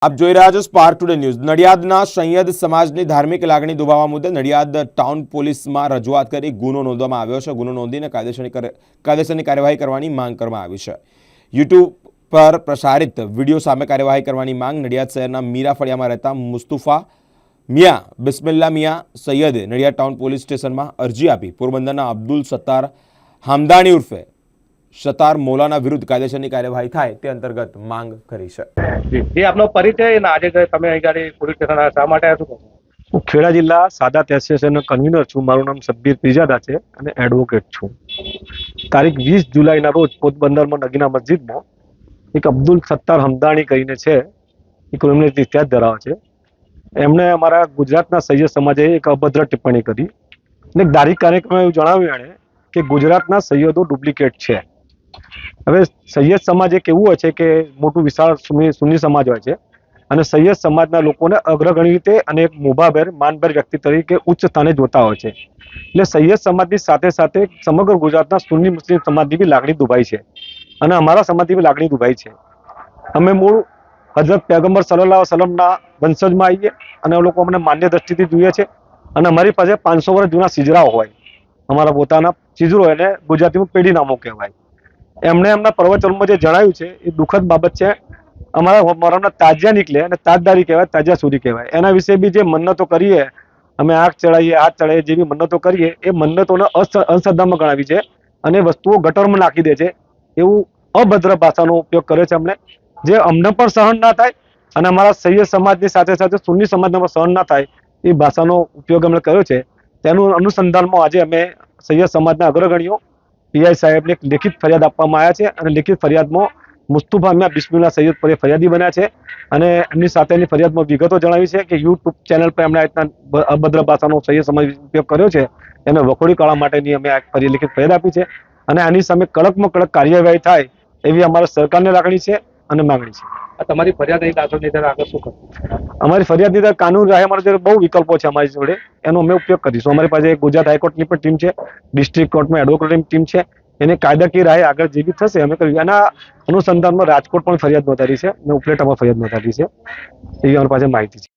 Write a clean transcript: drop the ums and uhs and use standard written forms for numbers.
આપ જોઈ રહ્યા છો સ્પાર્ક ટુડે ન્યૂઝ। નડિયાદના સૈયદ સમાજની ધાર્મિક લાગણી દુભાવવા મુદ્દે નડિયાદ ટાઉન પોલીસમાં રજૂઆત કરી ગુનો નોંધવામાં આવ્યો છે। ગુનો નોંધીને કાયદેસરની કાર્યવાહી કરવાની માંગ કરવામાં આવી છે। યુટ્યુબ પર પ્રસારિત વિડીયો સામે કાર્યવાહી કરવાની માંગ નડિયાદ શહેરના મીરા ફળિયામાં રહેતા મુસ્તુફા મિયા બિસ્મિલ્લા મિયા સૈયદે નડિયાદ ટાઉન પોલીસ સ્ટેશનમાં અરજી આપી પોરબંદરના અબ્દુલ સત્તાર હામદાણી ઉર્ફે સતાર મૌલાના વિરુદ્ધ કાયદેસરની કાર્યવાહી થાય તે અંતર્ગત માંગ કરી છે। જે આપનો પરિચય અને આજે તમે અહીં ગાડી પોલીસ સ્ટેશન શા માટે આવ્યા છો? હું ખેડા જિલ્લા સાદાત એસોસિએશનનો કન્વીનર છું। મારું નામ સબ્બીર પીજાદા છે અને એડવોકેટ છું। તારીખ 20 જુલાઈના રોજ પોરબંદરમાં નગીના મસ્જિદમાં એક અબ્દુલ સત્તાર હમદાણી કરીને છે, એ ક્રિમિનલ ઇતિહાસ ધરાવે છે। એમણે અમારા ગુજરાતના સૈયદ સમાજે એક અભદ્ર ટિપ્પણી કરી અને એક ધાર્મિક કાર્યક્રમમાં એવું જણાવ્યું એણે કે ગુજરાતના સૈયદો ડુપ્લિકેટ છે। હવે સૈયદ સમાજ એક એવું હોય છે કે મોટું વિશાળ સુન્ની સમાજ હોય છે અને સૈયદ સમાજના લોકોને અગ્રગણી રીતે અને એક મોભાભેર માનભેર વ્યક્તિ તરીકે ઉચ્ચ સ્થાને જોતા હોય છે। એટલે સૈયદ સમાજની સાથે સાથે સમગ્ર ગુજરાતના સુન્ની મુસ્લિમ સમાજની બી લાગણી દુભાઈ છે અને અમારા સમાજની બી લાગણી દુભાઈ છે। અમે મૂળ હજરત પૈગંબર સલ્લલ્લાહુ અલૈહિ વસલ્લમના વંશજમાં આવીએ અને એ લોકો અમને માન્ય દ્રષ્ટિથી જોઈએ છે અને અમારી પાસે 500 વર્ષ જૂના સિજરાઓ હોય, અમારા પોતાના સિજરો એને ગુજરાતીમાં પેઢીનામું કહેવાય। એમણે એમના પ્રવચનમાં જે જણાવ્યું છે એ દુઃખદ બાબત છે। અમારા મરણના તાજિયા નીકળે અને તાજદારી કહેવાય, તાજિયા સુધી કહેવાય। એના વિશે બી જે મન્નતો કરીએ, અમે આંખ ચડાવીએ, હાથ ચડાવીએ, જે બી મન્નતો કરીએ એ મન્નતોને અંધશ્રદ્ધામાં ગણાવી છે અને વસ્તુઓ ગટરમાં નાખી દે છે। એવું અભદ્ર ભાષાનો ઉપયોગ કર્યો છે એમણે, જે અમને પણ સહન ના થાય અને અમારા સૈયદ સમાજની સાથે સાથે સુન્ની સમાજને પણ સહન ના થાય એ ભાષાનો ઉપયોગ એમણે કર્યો છે। તેનું અનુસંધાનમાં આજે અમે સૈયદ સમાજના અગ્રગણીઓ પીઆઈ સાહેબને લેખિત ફરિયાદ આપવામાં આવ્યા છે અને લેખિત ફરિયાદમાં મુસ્તુફા મિયા બિસ્મિલ્લા સૈયદ પર ફરિયાદી બન્યા છે અને એમની સાથેની ફરિયાદમાં વિગતો જણાવી છે કે યુટ્યુબ ચેનલ પર એમણે આ રીતના અભદ્ર ભાષાનો સૈયદ સમાજ ઉપયોગ કર્યો છે, એને વખોડી કાઢવા માટેની અમે આ લેખિત ફરિયાદ આપી છે અને આની સામે કડકમાં કડક કાર્યવાહી થાય એવી અમારા સરકારને લાગણી છે અને માંગણી છે। તમારી ફરિયાદ અહીં દાખલ નહીં થાય આગળ શું કરશો? અમારી ફરિયાદની અંદર કાનૂન રાહે અમારા જોડે બહુ વિકલ્પો છે અમારી જોડે, એનો અમે ઉપયોગ કરીશું। અમારી પાસે ગુજરાત હાઈકોર્ટની પણ ટીમ છે, ડિસ્ટ્રિક્ટ કોર્ટમાં એડવોકેટની ટીમ છે, એને કાયદાકીય રાહે આગળ જે બી થશે અમે કરીશું। એના અનુસંધાનમાં રાજકોટ પણ ફરિયાદ નોંધાવી છે અને ઉપલેટામાં ફરિયાદ નોંધાવી છે, એવી અમારી પાસે માહિતી છે।